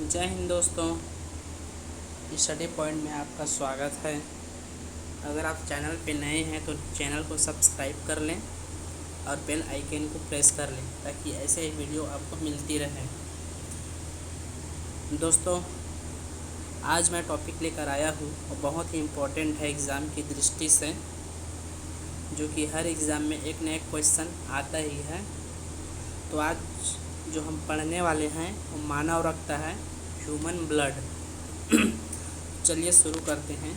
जय हिंद दोस्तों। Study point में आपका स्वागत है। अगर आप चैनल पे नए हैं तो चैनल को सब्सक्राइब कर लें और बेल आइकन को प्रेस कर लें ताकि ऐसे ही वीडियो आपको मिलती रहे। दोस्तों, आज मैं टॉपिक लेकर आया हूँ और बहुत ही इम्पोर्टेंट है एग्ज़ाम की दृष्टि से, जो कि हर एग्ज़ाम में एक न एक क्वेश्चन आता ही है। तो आज जो हम पढ़ने वाले हैं वो मानव रक्त है, ह्यूमन ब्लड। चलिए शुरू करते हैं।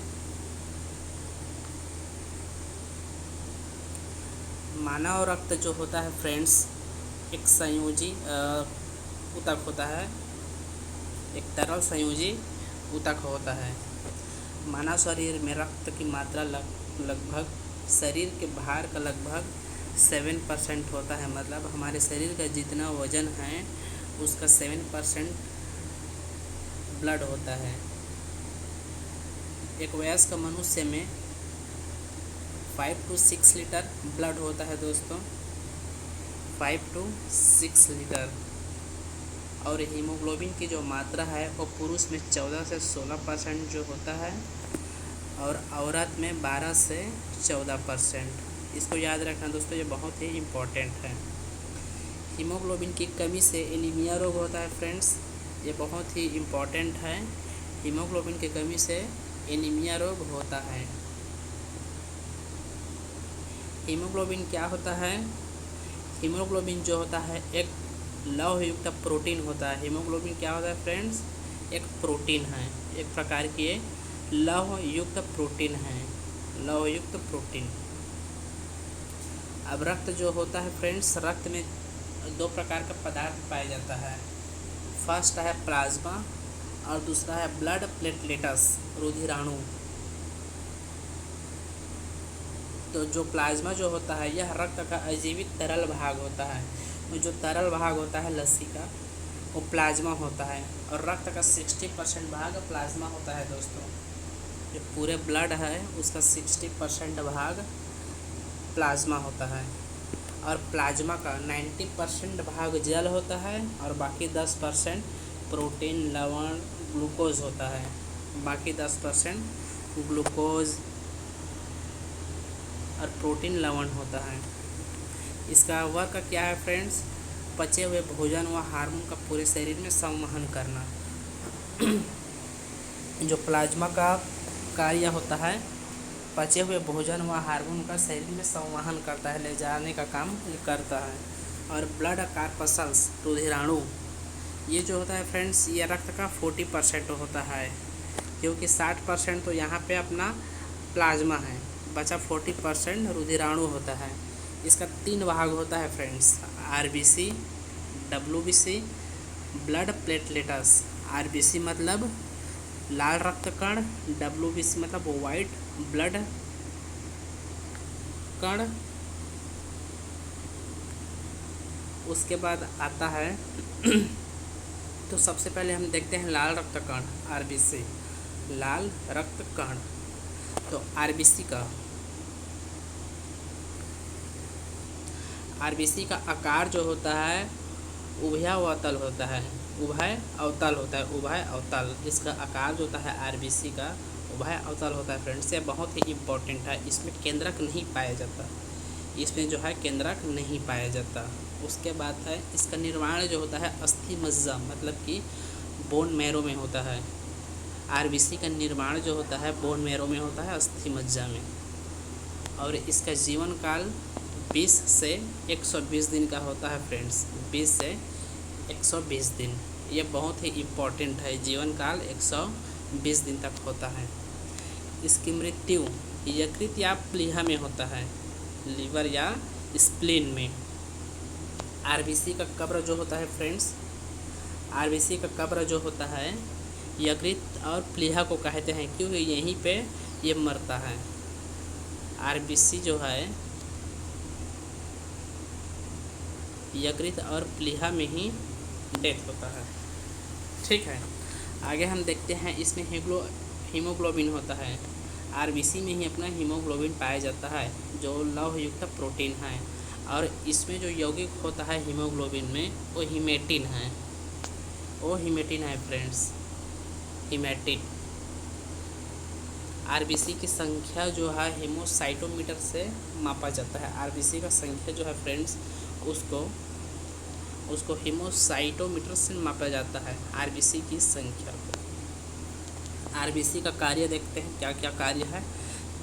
मानव रक्त जो होता है फ्रेंड्स, एक संयोजी ऊतक होता है, एक तरल संयोजी ऊतक होता है। मानव शरीर में रक्त की मात्रा लगभग शरीर के भार का लगभग 7% होता है। मतलब हमारे शरीर का जितना वज़न है उसका 7% ब्लड होता है। एक वयस्क मनुष्य में 5 to 6 लीटर ब्लड होता है दोस्तों, 5 to 6 लीटर। और हीमोग्लोबिन की जो मात्रा है वो पुरुष में 14 से 16% जो होता है और औरत में 12 से 14%। इसको याद रखना दोस्तों, ये बहुत ही इम्पोर्टेंट है। हीमोग्लोबिन की कमी से एनीमिया रोग होता है फ्रेंड्स, ये बहुत ही इम्पोर्टेंट है। हीमोग्लोबिन की कमी से एनीमिया रोग होता है। हीमोग्लोबिन क्या होता है? हीमोग्लोबिन जो होता है एक लौह युक्त प्रोटीन होता है। हीमोग्लोबिन क्या होता है फ्रेंड्स? एक प्रोटीन है, एक प्रकार की लौह युक्त प्रोटीन है, लौह युक्त प्रोटीन। अब रक्त जो होता है फ्रेंड्स, रक्त में 2 प्रकार का पदार्थ पाया जाता है। फर्स्ट है प्लाज्मा और दूसरा है ब्लड प्लेटलेट्स, रुधिराणु। तो जो प्लाज्मा जो होता है यह रक्त का अजीवित तरल भाग होता है। और जो तरल भाग होता है लस्सी का, वो प्लाज्मा होता है। और रक्त का 60% भाग प्लाज्मा होता है दोस्तों। जो पूरे ब्लड है उसका 60% भाग प्लाज्मा होता है। और प्लाज्मा का 90% भाग जल होता है और बाकी 10% प्रोटीन, लवण, ग्लूकोज होता है। बाकी 10% ग्लूकोज और प्रोटीन, लवण होता है। इसका वर्क क्या है फ्रेंड्स? पचे हुए भोजन व हार्मोन का पूरे शरीर में संवहन करना। जो प्लाज्मा का कार्य होता है, पचे हुए भोजन व हार्मोन का शरीर में संवहन करता है, ले जाने का काम ये करता है। और ब्लड कार्पसल्स, रुधिराणु, ये जो होता है फ्रेंड्स, ये रक्त का 40% होता है, क्योंकि 60% तो यहाँ पे अपना प्लाज्मा है, बचा 40% रुधिराणु होता है। इसका 3 भाग होता है friends, RBC, WBC, blood platelets. RBC मतलब लाल रक्त कण, डब्ल्यूबीसी मतलब वाइट ब्लड कण। उसके बाद आता है तो सबसे पहले हम देखते हैं लाल रक्त कण, आरबीसी, लाल रक्त कण। तो आरबीसी का आकार जो होता है उभयावतल होता है, उभय अवतल होता है, उभय अवतल। इसका आकार जो होता है आरबीसी का उभय अवतल होता है फ्रेंड्स। ये बहुत ही इम्पोर्टेंट है। इसमें केंद्रक नहीं पाया जाता, इसमें जो है केंद्रक नहीं पाया जाता। उसके बाद है इसका निर्माण जो होता है अस्थि मज्जा, मतलब कि बोन मैरो में होता है। आरबीसी का निर्माण जो होता है बोन मैरो में होता है, अस्थि मज्जा में। और इसका जीवन काल 20 से 120 दिन का होता है फ्रेंड्स, 20 से 120 दिन। ये बहुत ही इम्पोर्टेंट है, जीवन काल 120 दिन तक होता है। इसकी मृत्यु यकृत या प्लीहा में होता है, लीवर या स्प्लीन में। आरबीसी का कब्र जो होता है फ्रेंड्स, आरबीसी का कब्र जो होता है यकृत और प्लीहा को कहते हैं, क्योंकि यहीं पे ये मरता है। आरबीसी जो है यकृत और प्लीहा में ही डेथ होता है। ठीक है, आगे हम देखते हैं। इसमें हीमोग्लोबिन होता है। आरबीसी में ही अपना हीमोग्लोबिन पाया जाता है, जो लौह युक्त प्रोटीन है। और इसमें जो यौगिक होता है हीमोग्लोबिन में वो हीमेटिन है, वो हीमेटिन है फ्रेंड्स, हीमेटिन। आरबीसी की संख्या जो है हेमोसाइटोमीटर से मापा जाता है। आरबीसी का संख्या जो है फ्रेंड्स उसको हेमोसाइटोमीटर से मापा जाता है, आरबीसी की संख्या को। आरबीसी का कार्य देखते हैं क्या क्या कार्य है।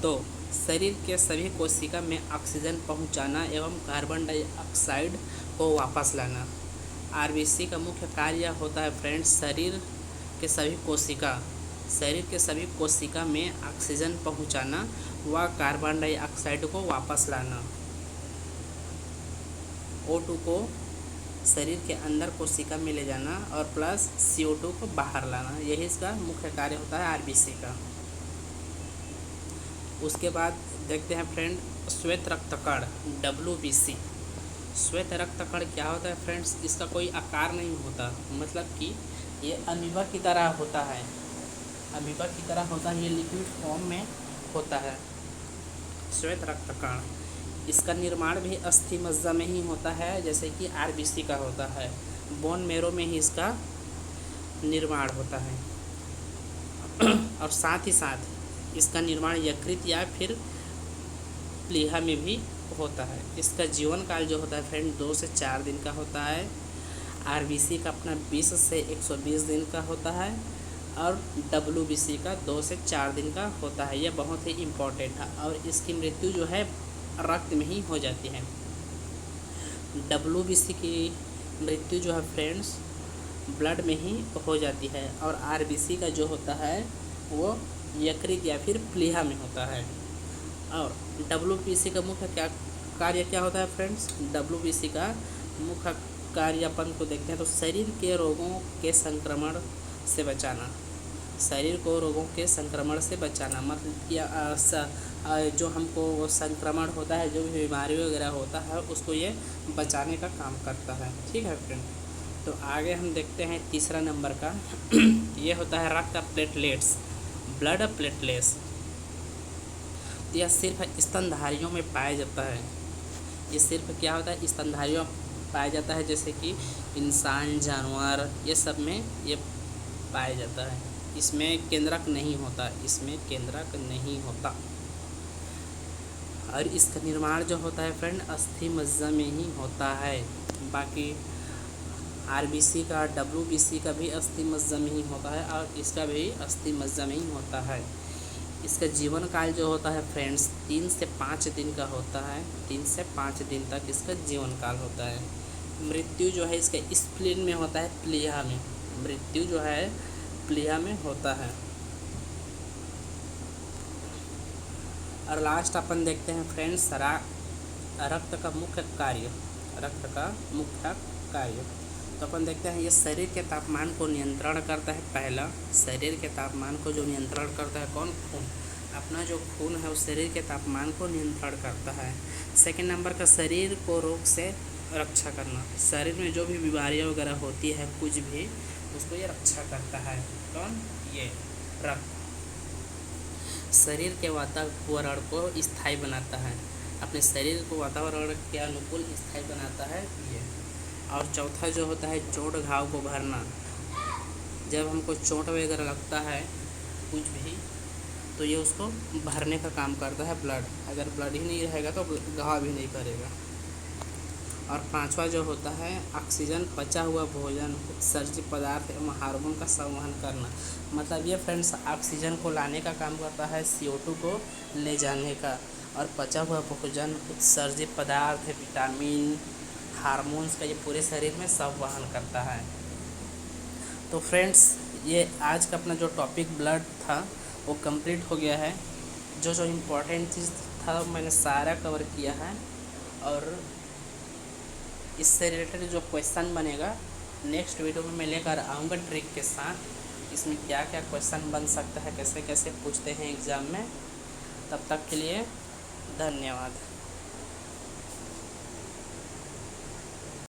तो शरीर के सभी कोशिका में ऑक्सीजन पहुंचाना एवं कार्बन डाइऑक्साइड को वापस लाना। आरबीसी का मुख्य कार्य होता है फ्रेंड्स शरीर के सभी कोशिका में ऑक्सीजन पहुंचाना व कार्बन डाइऑक्साइड को वापस लाना। O2 को शरीर के अंदर कोशिका में ले जाना और प्लस CO2 को बाहर लाना, यही इसका मुख्य कार्य होता है आरबीसी का। उसके बाद देखते हैं फ्रेंड श्वेत रक्तकण WBC। श्वेत रक्तकण क्या होता है फ्रेंड्स, इसका कोई आकार नहीं होता, मतलब कि ये अमीबा की तरह होता है, ये लिक्विड फॉर्म में होता है श्वेत रक्तकण। इसका निर्माण भी अस्थि मज्जा में ही होता है, जैसे कि आरबीसी का होता है। बोन मेरो में ही इसका निर्माण होता है और साथ ही साथ इसका निर्माण यकृत या फिर प्लीहा में भी होता है। इसका जीवन काल जो होता है फ्रेंड 2 से 4 दिन का होता है। आरबीसी का अपना 20 से 120 दिन का होता है और WBC का 2 से 4 दिन का होता है। यह बहुत ही इम्पोर्टेंट है और इसकी मृत्यु जो है रक्त में ही हो जाती है। WBC की मृत्यु जो है फ्रेंड्स ब्लड में ही हो जाती है और आरबीसी का जो होता है वो यकृत या फिर प्लीहा में होता है। और WBC का मुख्य कार्य क्या होता है फ्रेंड्स, WBC का मुख्य कार्य अपन को देखते हैं तो शरीर के रोगों के संक्रमण से बचाना, मतलब कि जो हमको संक्रमण होता है, जो भी बीमारी वगैरह होता है उसको ये बचाने का काम करता है। ठीक है फ्रेंड, तो आगे हम देखते हैं तीसरा नंबर का ये होता है रक्त प्लेटलेट्स, ब्लड प्लेटलेट्स। यह सिर्फ स्तनधारियों में पाया जाता है। ये सिर्फ क्या होता है, स्तनधारियों में पाया जाता है, जैसे कि इंसान, जानवर, ये सब में ये पाया जाता है। इसमें केंद्रक नहीं होता, और इसका निर्माण जो होता है फ्रेंड अस्थि मज्जा में ही होता है। बाकी आरबीसी का, WBC का भी अस्थि मज्जा में ही होता है और इसका भी अस्थि मज्जा में ही होता है। इसका जीवन काल जो होता है फ्रेंड्स 3 से 5 दिन का होता है। 3 से 5 दिन तक इसका जीवन काल होता है। मृत्यु जो है इसका स्प्लीन में होता है, प्लीहा में। मृत्यु जो है प्लीहा में होता है। और लास्ट अपन देखते हैं फ्रेंड्स रक्त का मुख्य कार्य। तो अपन देखते हैं ये शरीर के तापमान को नियंत्रण करता है। पहला, शरीर के तापमान को जो नियंत्रण करता है कौन, खून। अपना जो खून है वो शरीर के तापमान को नियंत्रण करता है। सेकंड नंबर का शरीर को रोग से रक्षा करना। शरीर में जो भी बीमारियाँ वगैरह होती है कुछ भी, उसको ये रक्षा करता है। कौन, ये रक्त। शरीर के वातावरण को स्थायी बनाता है, अपने शरीर को वातावरण के अनुकूल स्थायी बनाता है ये। और चौथा जो होता है चोट घाव को भरना। जब हमको चोट वगैरह लगता है कुछ भी, तो ये उसको भरने का काम करता है ब्लड। अगर ब्लड ही नहीं रहेगा तो घाव भी नहीं भरेगा। और पांचवा जो होता है ऑक्सीजन, पचा हुआ भोजन, उत्सर्जित पदार्थ एवं हार्मोन का संवहन करना। मतलब ये फ्रेंड्स ऑक्सीजन को लाने का काम करता है, CO2 को ले जाने का। और पचा हुआ भोजन, उत्सर्जित पदार्थ, विटामिन, हार्मोन्स का ये पूरे शरीर में संवहन करता है। तो फ्रेंड्स ये आज का अपना जो टॉपिक ब्लड था वो कंप्लीट हो गया है। जो इम्पोर्टेंट चीज़ था मैंने सारा कवर किया है। और इससे रिलेटेड जो क्वेश्चन बनेगा नेक्स्ट वीडियो में मैं लेकर आऊँगा ट्रिक के साथ। इसमें क्या क्या क्वेश्चन बन सकता है, कैसे कैसे पूछते हैं एग्ज़ाम में। तब तक के लिए धन्यवाद।